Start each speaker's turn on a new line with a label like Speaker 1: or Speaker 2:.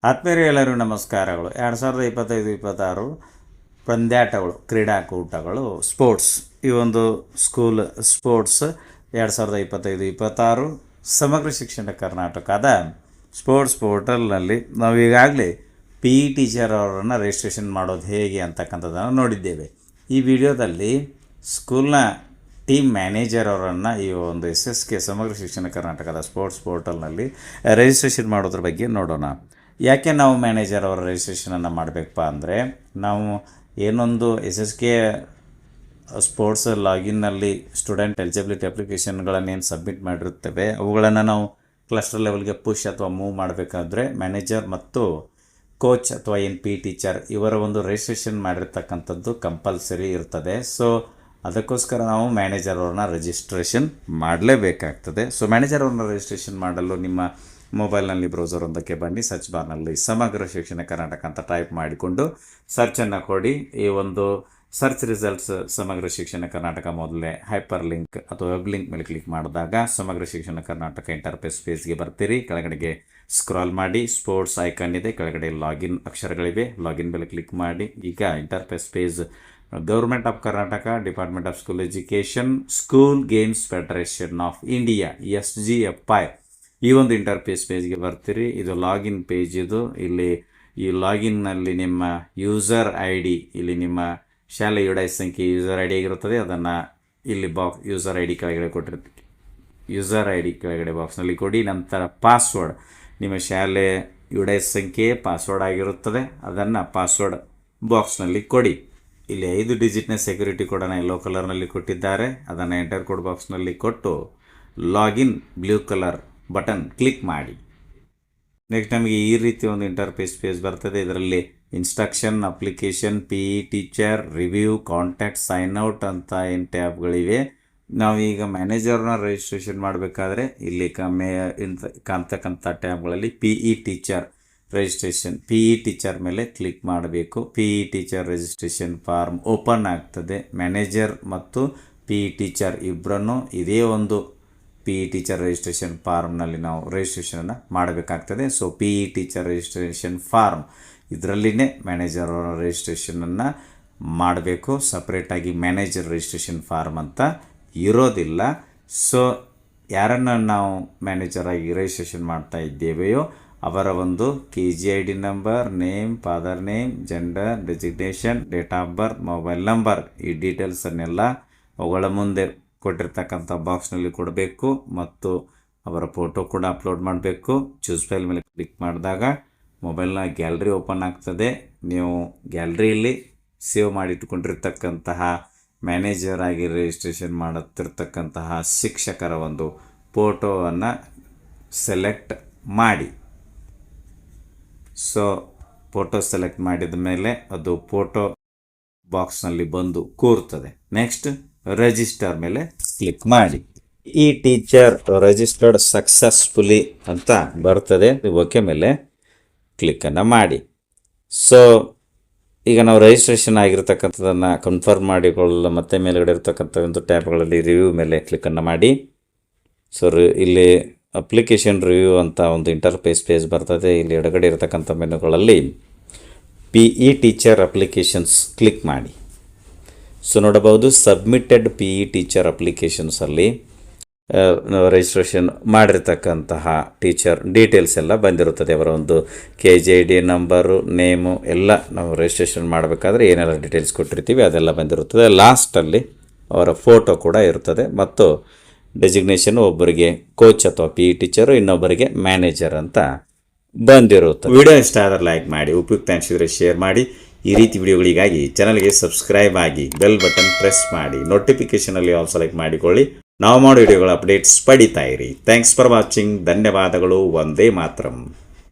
Speaker 1: ಆತ್ಮೀಯರೇ ಎಲ್ಲರಿಗೂ ನಮಸ್ಕಾರಗಳು. 2025-26 ಪಂದ್ಯಾಟಗಳು, ಕ್ರೀಡಾಕೂಟಗಳು, ಸ್ಪೋರ್ಟ್ಸ್, ಈ ಒಂದು ಸ್ಕೂಲ್ ಸ್ಪೋರ್ಟ್ಸ್ 2025-26 ಸಮಗ್ರ ಶಿಕ್ಷಣ ಕರ್ನಾಟಕದ ಸ್ಪೋರ್ಟ್ಸ್ ಪೋರ್ಟಲ್ನಲ್ಲಿ ನಾವು ಈಗಾಗಲೇ ಪಿ ಇ ಟೀಚರ್ ಅವರನ್ನು ರಿಜಿಸ್ಟ್ರೇಷನ್ ಮಾಡೋದು ಹೇಗೆ ಅಂತಕ್ಕಂಥದ್ದನ್ನು ನೋಡಿದ್ದೇವೆ. ಈ ವಿಡಿಯೋದಲ್ಲಿ ಸ್ಕೂಲ್ನ ಟೀಮ್ ಮ್ಯಾನೇಜರ್ ಅವರನ್ನು ಈ ಒಂದು SSK ಸಮಗ್ರ ಶಿಕ್ಷಣ ಕರ್ನಾಟಕದ ಸ್ಪೋರ್ಟ್ಸ್ ಪೋರ್ಟಲ್ನಲ್ಲಿ ರಿಜಿಸ್ಟ್ರೇಷನ್ ಮಾಡೋದ್ರ ಬಗ್ಗೆ ನೋಡೋಣ. ಯಾಕೆ ನಾವು ಮ್ಯಾನೇಜರ್ ಅವರ ರಿಜಿಸ್ಟ್ರೇಷನನ್ನು ಮಾಡಬೇಕಪ್ಪ ಅಂದರೆ, ನಾವು ಏನೊಂದು SSK ಸ್ಪೋರ್ಟ್ಸ್ ಲಾಗಿನ್ನಲ್ಲಿ ಸ್ಟೂಡೆಂಟ್ ಎಲಿಜಿಬಿಲಿಟಿ ಅಪ್ಲಿಕೇಶನ್ಗಳನ್ನೇನು ಸಬ್ಮಿಟ್ ಮಾಡಿರುತ್ತೇವೆ ಅವುಗಳನ್ನು ನಾವು ಕ್ಲಸ್ಟರ್ ಲೆವೆಲ್ಗೆ ಪುಷ್ ಅಥವಾ ಮೂವ್ ಮಾಡಬೇಕಾದ್ರೆ ಮ್ಯಾನೇಜರ್ ಮತ್ತು ಕೋಚ್ ಅಥವಾ ಪಿ ಟೀಚರ್ ಇವರ ಒಂದು ರಿಜಿಸ್ಟ್ರೇಷನ್ ಮಾಡಿರ್ತಕ್ಕಂಥದ್ದು ಕಂಪಲ್ಸರಿ ಇರ್ತದೆ. ಸೊ ಅದಕ್ಕೋಸ್ಕರ ನಾವು ಮ್ಯಾನೇಜರ್ ಅವ್ರನ್ನ ರಿಜಿಸ್ಟ್ರೇಷನ್ ಮಾಡಲೇಬೇಕಾಗ್ತದೆ. ಸೊ ಮ್ಯಾನೇಜರ್ ಅವ್ರನ್ನ ರಿಜಿಸ್ಟ್ರೇಷನ್ ಮಾಡಲು ನಿಮ್ಮ ಮೊಬೈಲ್ನಲ್ಲಿ ಬ್ರೌಸರ್ ಒಂದಕ್ಕೆ ಬನ್ನಿ, ಸರ್ಚ್ ಬಾರ್ನಲ್ಲಿ ಸಮಗ್ರ ಶಿಕ್ಷಣ ಕರ್ನಾಟಕ ಅಂತ ಟೈಪ್ ಮಾಡಿಕೊಂಡು ಸರ್ಚನ್ನು ಕೊಡಿ. ಈ ಒಂದು ಸರ್ಚ್ ರಿಸಲ್ಟ್ಸ್ ಸಮಗ್ರ ಶಿಕ್ಷಣ ಕರ್ನಾಟಕ ಮೊದಲೇ ಹೈಪರ್ ಲಿಂಕ್ ಅಥವಾ ವೆಬ್ ಲಿಂಕ್ ಮೇಲೆ ಕ್ಲಿಕ್ ಮಾಡಿದಾಗ ಸಮಗ್ರ ಶಿಕ್ಷಣ ಕರ್ನಾಟಕ ಇಂಟರ್ಫೇಸ್ ಪೇಜ್ಗೆ ಬರ್ತೀರಿ. ಕೆಳಗಡೆಗೆ ಸ್ಕ್ರಾಲ್ ಮಾಡಿ ಸ್ಪೋರ್ಟ್ಸ್ ಐಕಾನ್ ಇದೆ, ಕೆಳಗಡೆ ಲಾಗಿನ್ ಅಕ್ಷರಗಳಿವೆ, ಲಾಗಿನ್ ಮೇಲೆ ಕ್ಲಿಕ್ ಮಾಡಿ. ಈಗ interface page government of Karnataka, department of school education, school games federation of India SGFI ಈ ಒಂದು ಇಂಟರ್ಫೇಸ್ ಪೇಜ್ಗೆ ಬರ್ತೀರಿ. ಇದು ಲಾಗಿನ್ ಪೇಜ್. ಇಲ್ಲಿ ಈ ಲಾಗಿನ್ನಲ್ಲಿ ನಿಮ್ಮ ಯೂಸರ್ ID, ಇಲ್ಲಿ ನಿಮ್ಮ ಶಾಲೆ UID ಸಂಖ್ಯೆ ಯೂಸರ್ ID ಆಗಿರುತ್ತದೆ. ಅದನ್ನು ಇಲ್ಲಿ ಯೂಸರ್ ID ಕೆಳಗಡೆ ಕೊಟ್ಟಿರ್ತೀವಿ. ಯೂಸರ್ ID ಕೆಳಗಡೆ ಬಾಕ್ಸ್ನಲ್ಲಿ ಕೊಡಿ. ನಂತರ ಪಾಸ್ವರ್ಡ್, ನಿಮ್ಮ ಶಾಲೆ UID ಸಂಖ್ಯೆ ಪಾಸ್ವರ್ಡ್ ಆಗಿರುತ್ತದೆ, ಅದನ್ನು ಪಾಸ್ವರ್ಡ್ ಬಾಕ್ಸ್ನಲ್ಲಿ ಕೊಡಿ. ಇಲ್ಲಿ 5 ಡಿಜಿಟ್ನ ಸೆಕ್ಯೂರಿಟಿ ಕೋಡನ್ನು ಯೆಲ್ಲೋ ಕಲರ್ನಲ್ಲಿ ಕೊಟ್ಟಿದ್ದಾರೆ, ಅದನ್ನು ಎಂಟರ್ ಕೋಡ್ ಬಾಕ್ಸ್ನಲ್ಲಿ ಕೊಟ್ಟು login blue colour button click ಮಾಡಿ. ನೆಕ್ಸ್ಟ್ ನಮಗೆ ಈ ರೀತಿ ಒಂದು ಇಂಟರ್ಫೇಸ್ ಪೇಜ್ ಬರ್ತದೆ. ಇದರಲ್ಲಿ instruction, application, PE teacher, review, contact, sign out ಅಂತ ಏನು ಟ್ಯಾಬ್ಗಳಿವೆ. ನಾವೀಗ ಮ್ಯಾನೇಜರ್ನ ರಿಜಿಸ್ಟ್ರೇಷನ್ ಮಾಡಬೇಕಾದ್ರೆ ಇಲ್ಲಿ ಕಾಣ್ತಕ್ಕಂಥ ಟ್ಯಾಬ್ಗಳಲ್ಲಿ PE teacher registration, PE teacher ಮೇಲೆ ಕ್ಲಿಕ್ ಮಾಡಬೇಕು. PE teacher registration form open ಆಗ್ತದೆ. ಮ್ಯಾನೇಜರ್ ಮತ್ತು PE ಟೀಚರ್ ಇಬ್ಬರನ್ನು ಇದೇ ಒಂದು PE ಟೀಚರ್ ರಿಜಿಸ್ಟ್ರೇಷನ್ ಫಾರ್ಮ್ನಲ್ಲಿ ನಾವು ರಿಜಿಸ್ಟ್ರೇಷನನ್ನು ಮಾಡಬೇಕಾಗ್ತದೆ. So PE teacher registration form ಇದರಲ್ಲಿನೇ ಮ್ಯಾನೇಜರ್ ಅವರ ರಿಜಿಸ್ಟ್ರೇಷನನ್ನು ಮಾಡಬೇಕು. ಸಪ್ರೇಟಾಗಿ ಮ್ಯಾನೇಜರ್ ರಿಜಿಸ್ಟ್ರೇಷನ್ ಫಾರ್ಮ್ ಅಂತ ಇರೋದಿಲ್ಲ. ಸೊ ಯಾರನ್ನು ನಾವು ಮ್ಯಾನೇಜರ್ ಆಗಿ ರಿಜಿಸ್ಟ್ರೇಷನ್ ಮಾಡ್ತಾ ಇದ್ದೇವೆಯೋ ಅವರ ಒಂದು KGID number, name, father name, gender, designation, date of birth, mobile number, ಈ ಡೀಟೇಲ್ಸನ್ನೆಲ್ಲ ಅವುಗಳ ಮುಂದೆ ಕೊಟ್ಟಿರ್ತಕ್ಕಂಥ ಬಾಕ್ಸ್ನಲ್ಲಿ ಕೊಡಬೇಕು ಮತ್ತು ಅವರ ಫೋಟೋ ಕೂಡ ಅಪ್ಲೋಡ್ ಮಾಡಬೇಕು. ಚೂಸ್ ಫೈಲ್ ಮೇಲೆ ಕ್ಲಿಕ್ ಮಾಡಿದಾಗ ಮೊಬೈಲ್ನ ಗ್ಯಾಲರಿ ಓಪನ್ ಆಗ್ತದೆ. ನೀವು ಗ್ಯಾಲರಿಯಲ್ಲಿ ಸೇವ್ ಮಾಡಿಟ್ಟುಕೊಂಡಿರ್ತಕ್ಕಂತಹ ಮ್ಯಾನೇಜರ್ ಆಗಿ ರಿಜಿಸ್ಟ್ರೇಷನ್ ಮಾಡುತ್ತಿರ್ತಕ್ಕಂತಹ ಶಿಕ್ಷಕರ ಒಂದು ಫೋಟೋವನ್ನು ಸೆಲೆಕ್ಟ್ ಮಾಡಿ. ಸೊ ಫೋಟೋ ಸೆಲೆಕ್ಟ್ ಮಾಡಿದ ಮೇಲೆ ಅದು ಫೋಟೋ ಬಾಕ್ಸ್ನಲ್ಲಿ ಬಂದು ಕೂರ್ತದೆ. ನೆಕ್ಸ್ಟ್ ರಿಜಿಸ್ಟರ್ ಮೇಲೆ ಕ್ಲಿಕ್ ಮಾಡಿ. ಈ ಟೀಚರ್ ರಿಜಿಸ್ಟರ್ಡ್ ಸಕ್ಸಸ್ಫುಲಿ ಅಂತ ಬರ್ತದೆ. ಓಕೆ ಮೇಲೆ ಕ್ಲಿಕ್ಕನ್ನು ಮಾಡಿ. ಸೊ ಈಗ ನಾವು ರಿಜಿಸ್ಟ್ರೇಷನ್ ಆಗಿರ್ತಕ್ಕಂಥದ್ದನ್ನು ಕನ್ಫರ್ಮ್ ಮಾಡಿಕೊಳ್ಳಲು ಮತ್ತೆ ಮೇಲ್ಗಡೆ ಇರತಕ್ಕಂಥ ಒಂದು ಟ್ಯಾಬ್ಗಳಲ್ಲಿ ರಿವ್ಯೂ ಮೇಲೆ ಕ್ಲಿಕ್ಕನ್ನು ಮಾಡಿ. ಸೊ ಇಲ್ಲಿ ಅಪ್ಲಿಕೇಶನ್ ರಿವ್ಯೂ ಅಂತ ಒಂದು ಇಂಟರ್ಫೇಸ್ ಪೇಜ್ ಬರ್ತದೆ. ಇಲ್ಲಿ ಎಡಗಡೆ ಇರತಕ್ಕಂಥ ಮೆನುಗಳಲ್ಲಿ PE ಟೀಚರ್ ಅಪ್ಲಿಕೇಶನ್ಸ್ ಕ್ಲಿಕ್ ಮಾಡಿ. ಸೊ ನೋಡಬಹುದು ಸಬ್ಮಿಟೆಡ್ PE ಟೀಚರ್ ಅಪ್ಲಿಕೇಶನ್ಸಲ್ಲಿ ರಿಜಿಸ್ಟ್ರೇಷನ್ ಮಾಡಿರ್ತಕ್ಕಂತಹ ಟೀಚರ್ ಡೀಟೇಲ್ಸ್ ಎಲ್ಲ ಬಂದಿರುತ್ತದೆ. ಅವರ ಒಂದು KGID ನಂಬರು, ನೇಮು ಎಲ್ಲ ನಾವು ರಿಜಿಸ್ಟ್ರೇಷನ್ ಮಾಡಬೇಕಾದ್ರೆ ಏನೆಲ್ಲ ಡೀಟೇಲ್ಸ್ ಕೊಟ್ಟಿರ್ತೀವಿ ಅದೆಲ್ಲ ಬಂದಿರುತ್ತದೆ. ಲಾಸ್ಟಲ್ಲಿ ಅವರ ಫೋಟೋ ಕೂಡ ಇರ್ತದೆ ಮತ್ತು ಡೆಸಿಗ್ನೇಷನ್ ಒಬ್ಬರಿಗೆ ಕೋಚ್ ಅಥವಾ PE ಟೀಚರು, ಇನ್ನೊಬ್ಬರಿಗೆ ಮ್ಯಾನೇಜರ್ ಅಂತ ಬಂದಿರುತ್ತೆ. ವಿಡಿಯೋ ಇಷ್ಟ ಆದರೆ ಲೈಕ್ ಮಾಡಿ, ಉಪಯುಕ್ತ ಅನಿಸಿದರೆ ಶೇರ್ ಮಾಡಿ. ಈ ರೀತಿ ವಿಡಿಯೋಗಳಿಗಾಗಿ ಚಾನಲ್ಗೆ ಸಬ್ಸ್ಕ್ರೈಬ್ ಆಗಿ, ಬೆಲ್ ಬಟನ್ ಪ್ರೆಸ್ ಮಾಡಿ, ನೋಟಿಫಿಕೇಷನಲ್ಲಿ ಆಲ್ ಸೆಲೆಕ್ಟ್ ಮಾಡಿಕೊಳ್ಳಿ. ನಾವು ಮಾಡೋ ವಿಡಿಯೋಗಳ ಅಪ್ಡೇಟ್ಸ್ ಪಡಿತಾ ಇರಿ. Thanks for watching. ಧನ್ಯವಾದಗಳು. ವಂದೇ ಮಾತರಂ.